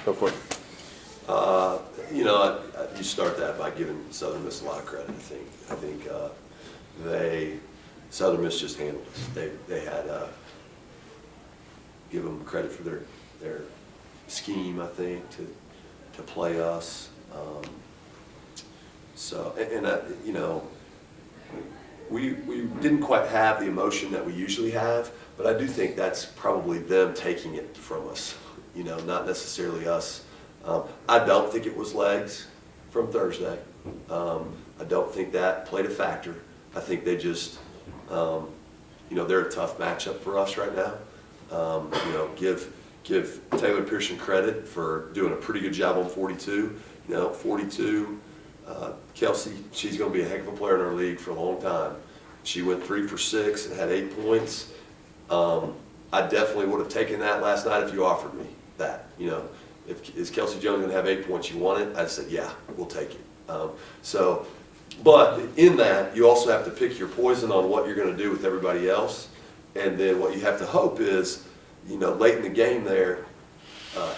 Go for it. You start that by giving Southern Miss a lot of credit. I think Southern Miss just handled us. They had give them credit for their scheme. I think to play us. We didn't quite have the emotion that we usually have, but I do think that's probably them taking it from us. Not necessarily us. I don't think it was legs from Thursday. I don't think that played a factor. I think they just, they're a tough matchup for us right now. Give Taylor Pearson credit for doing a pretty good job on 42. 42, Kelsey, she's going to be a heck of a player in our league for a long time. She went 3 for 6 and had 8 points. I definitely would have taken that last night if you offered me that. Is Kelsey Jones going to have 8 points? You want it? I said, yeah, we'll take it. But in that, you also have to pick your poison on what you're going to do with everybody else. And then what you have to hope is, late in the game there,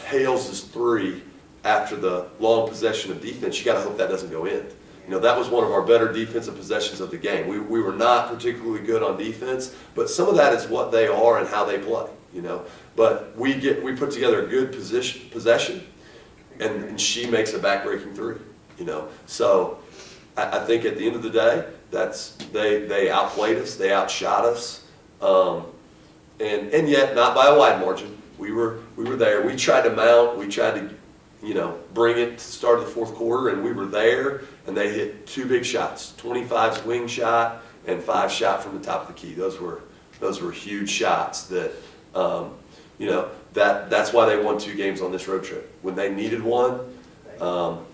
Hales' 3 after the long possession of defense. You got to hope that doesn't go in. That was one of our better defensive possessions of the game. We were not particularly good on defense, but some of that is what they are and how they play. But we put together a good possession, and she makes a backbreaking 3. So I think at the end of the day, they outplayed us, they outshot us, and yet not by a wide margin. We were there. We tried to mount. We tried to bring it to the start of the fourth quarter, and we were there. And they hit 2 big shots: 25's wing shot and 5 shot from the top of the key. Those were huge shots that. That's why they won 2 games on this road trip. When they needed one,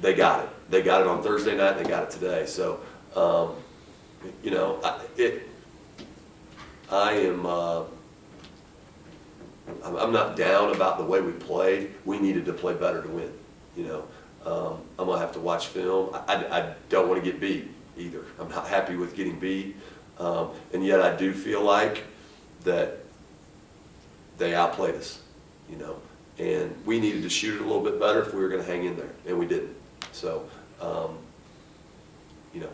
they got it. They got it on Thursday night, and they got it today. So, I'm not down about the way we played. We needed to play better to win. I'm gonna have to watch film. I don't want to get beat either. I'm not happy with getting beat, and yet I do feel like that. They outplayed us, and we needed to shoot it a little bit better if we were going to hang in there, and we didn't. So,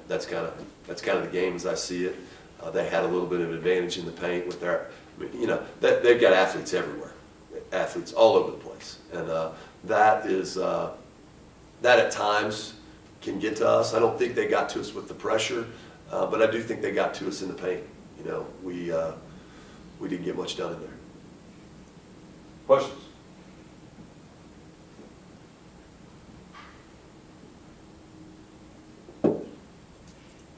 that's kind of the game as I see it. They had a little bit of advantage in the paint with their, they've got athletes everywhere, athletes all over the place, and that at times can get to us. I don't think they got to us with the pressure, but I do think they got to us in the paint. We didn't get much done in there. Questions?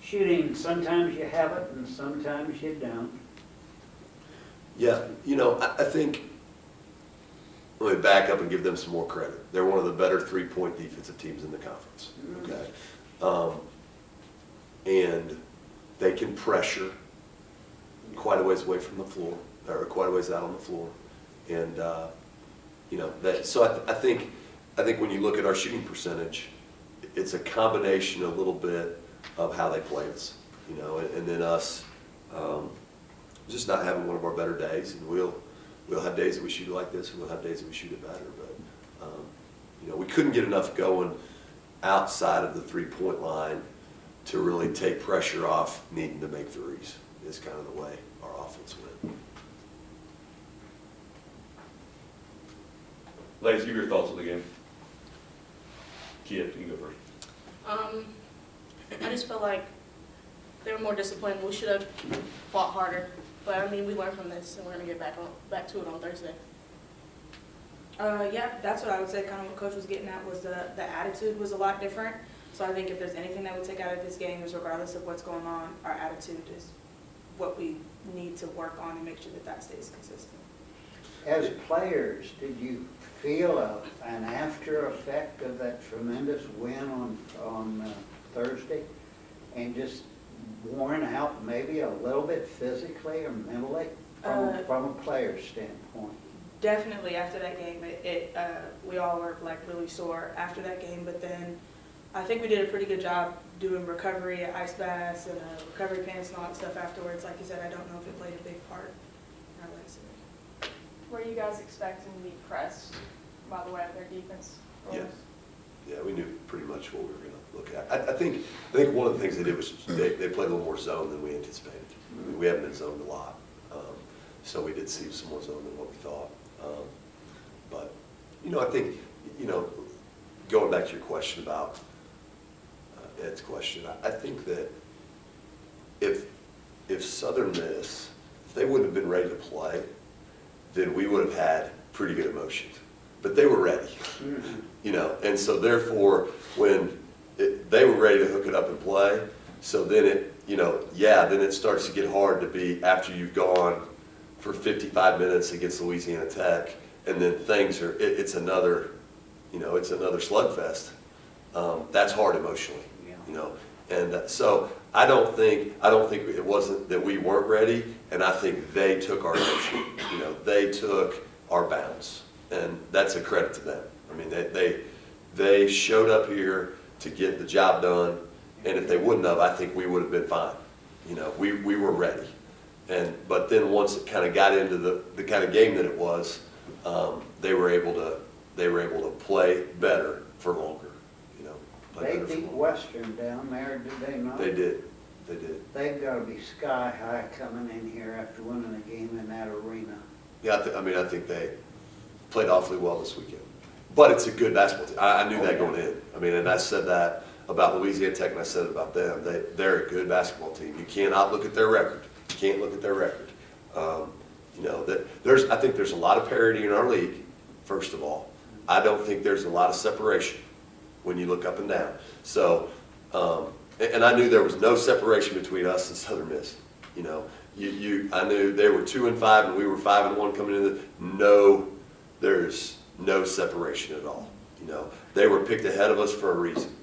Shooting, sometimes you have it and sometimes you don't. Yeah, I think, let me back up and give them some more credit. They're one of the better 3-point defensive teams in the conference, okay? And they can pressure quite a ways away from the floor, or quite a ways out on the floor. And, so I think when you look at our shooting percentage, it's a combination a little bit of how they play us, and then us just not having one of our better days. And we'll have days that we shoot it like this, and we'll have days that we shoot it better. But, we couldn't get enough going outside of the 3-point line to really take pressure off needing to make threes. Is kind of the way our offense went. Ladies, give your thoughts on the game. Kia, you can go first. I just feel like they were more disciplined. We should have fought harder. But, we learned from this, and we're going to get back to it on Thursday. Yeah, that's what I would say. Kind of what Coach was getting at was the attitude was a lot different. So I think if there's anything that we take out of this game is regardless of what's going on, our attitude is what we need to work on and make sure that stays consistent. As players, did you feel an after effect of that tremendous win on Thursday, and just worn out maybe a little bit physically or mentally from a player's standpoint? Definitely after that game, we all were really sore after that game, but then I think we did a pretty good job doing recovery at ice baths and recovery pants and all that stuff afterwards. Like you said, I don't know if it played a big part in our legs. Were you guys expecting to be pressed by the way of their defense. Yeah. Yeah, we knew pretty much what we were going to look at. I think one of the things they did was they played a little more zone than we anticipated. I mean, we haven't been zoned a lot, so we did see some more zone than what we thought. But I think going back to your question about Ed's question, I think that if Southern Miss, if they wouldn't have been ready to play, then we would have had pretty good emotions. But they were ready, and so therefore, when they were ready to hook it up and play, so then then it starts to get hard to be after you've gone for 55 minutes against Louisiana Tech, and then things are, it's another slugfest. That's hard emotionally, and so I don't think it wasn't that we weren't ready, and I think they took our emotion, they took our bounce. And that's a credit to them. I mean, they showed up here to get the job done, and if they wouldn't have, I think we would have been fine. We were ready. But then once it kind of got into the kind of game that it was, they were able to play better for longer. They beat Western down there, did they not? They did. They've got to be sky high coming in here after winning a game in that arena. Yeah, I think they played awfully well this weekend. But it's a good basketball team. I knew that going in. I mean, and I said that about Louisiana Tech, and I said it about them. They're a good basketball team. You cannot look at their record. You can't look at their record. I think there's a lot of parity in our league, first of all. I don't think there's a lot of separation when you look up and down. So, and I knew there was no separation between us and Southern Miss. I knew they were 2-5 and we were 5-1 coming into there's no separation at all. They were picked ahead of us for a reason.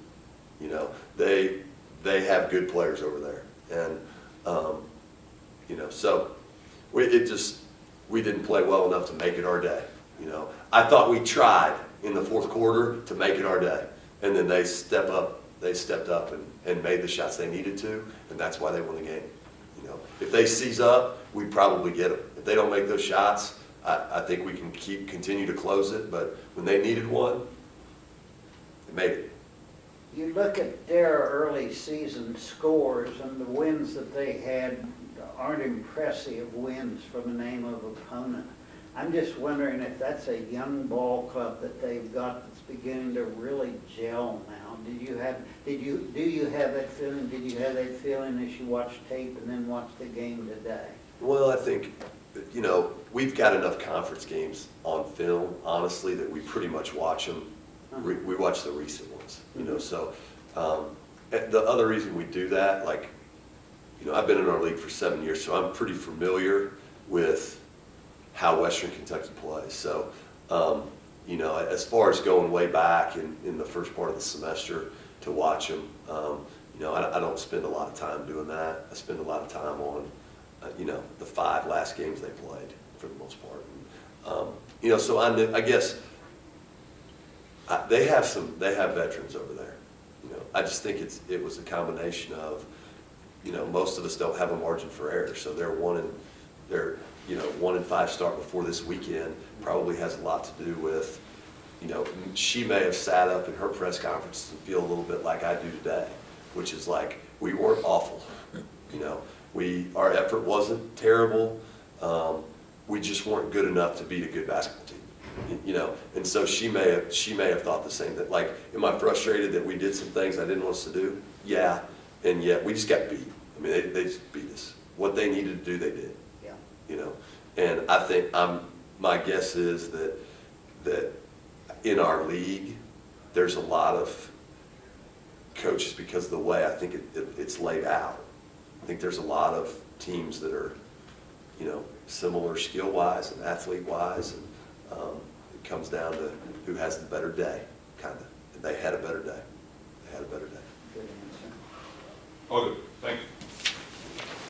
They have good players over there, and so we didn't play well enough to make it our day. I thought we tried in the fourth quarter to make it our day, and then they stepped up and made the shots they needed to, and that's why they won the game. If they seize up, we probably get them. If they don't make those shots, I think we can continue to close it, but when they needed one, they made it. You look at their early season scores, and the wins that they had aren't impressive wins from a name of opponent. I'm just wondering if that's a young ball club that they've got that's beginning to really gel now. Do you have that feeling? Did you have that feeling as you watched tape and then watched the game today? Well, I think, we've got enough conference games on film, honestly, that we pretty much watch them. We watch the recent ones, so the other reason we do that, I've been in our league for 7 years, so I'm pretty familiar with how Western Kentucky plays. So, as far as going way back in the first part of the semester to watch them, I don't spend a lot of time doing that. I spend a lot of time on, the 5 last games they played for the most part. And, so I guess they have veterans over there. I just think it was a combination of, most of us don't have a margin for error, so they're 1-5 start before this weekend probably has a lot to do with, she may have sat up in her press conference and feel a little bit like I do today, which is like, we weren't awful. Our effort wasn't terrible. We just weren't good enough to beat a good basketball team. And so she may have thought the same, that am I frustrated that we did some things I didn't want us to do? Yeah, and yet we just got beat. I mean, they just beat us. What they needed to do, they did. Yeah. And I think my guess is that in our league, there's a lot of coaches, because of the way I think it's laid out. I think there's a lot of teams that are, similar skill-wise and athlete-wise, and it comes down to who has the better day, kind of. And they had a better day. Good answer. Oh, good. Thank you.